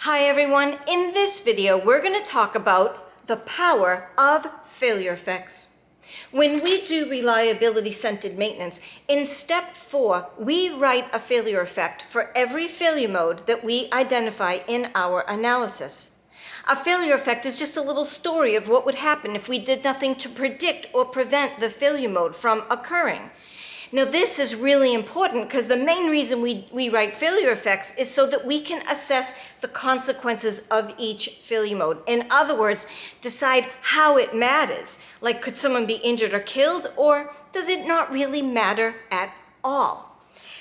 Hi everyone, in this video we're going to talk about the power of failure effects. When we do reliability-centered maintenance, in step 4 we write a failure effect for every failure mode that we identify in our analysis. A failure effect is just a little story of what would happen if we did nothing to predict or prevent the failure mode from occurring. Now this is really important because the main reason we write failure effects is so that we can assess the consequences of each failure mode. In other words, decide how it matters. Like, could someone be injured or killed, or does it not really matter at all?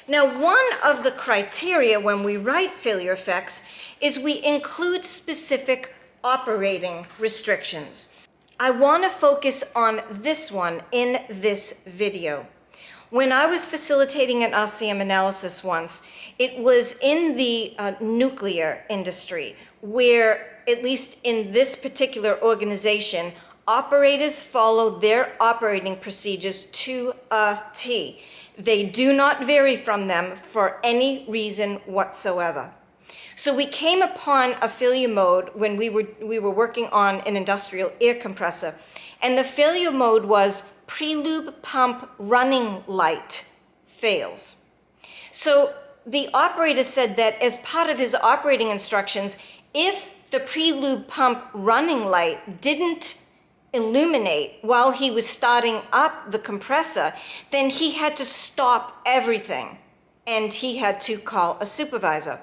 Now, one of the criteria when we write failure effects is we include specific operating restrictions. I want to focus on this one in this video. When I was facilitating an RCM analysis once, it was in the nuclear industry where, at least in this particular organization, operators follow their operating procedures to a T. They do not vary from them for any reason whatsoever. So we came upon a failure mode when we were working on an industrial air compressor, and the failure mode was pre-lube pump running light fails. So the operator said that as part of his operating instructions, if the pre-lube pump running light didn't illuminate while he was starting up the compressor, then he had to stop everything and he had to call a supervisor.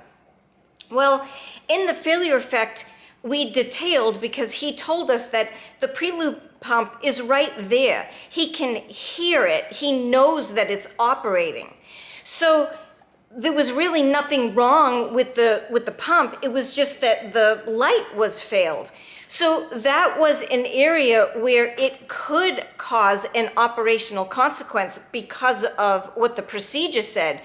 Well, in the failure effect, we detailed, because he told us that the pre-lube pump is right there. He can hear it. He knows that it's operating. So there was really nothing wrong with the pump. It was just that the light was failed. So that was an area where it could cause an operational consequence because of what the procedure said.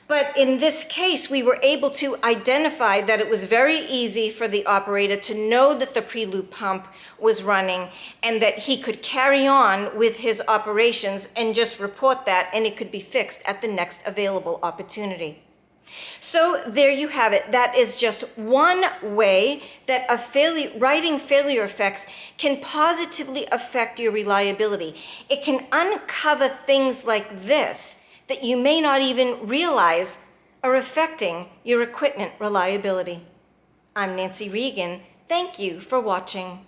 But in this case, we were able to identify that it was very easy for the operator to know that the pre-lube pump was running and that he could carry on with his operations and just report that, and it could be fixed at the next available opportunity. So there you have it. That is just one way that writing failure effects can positively affect your reliability. It can uncover things like this that you may not even realize are affecting your equipment reliability. I'm Nancy Regan. Thank you for watching.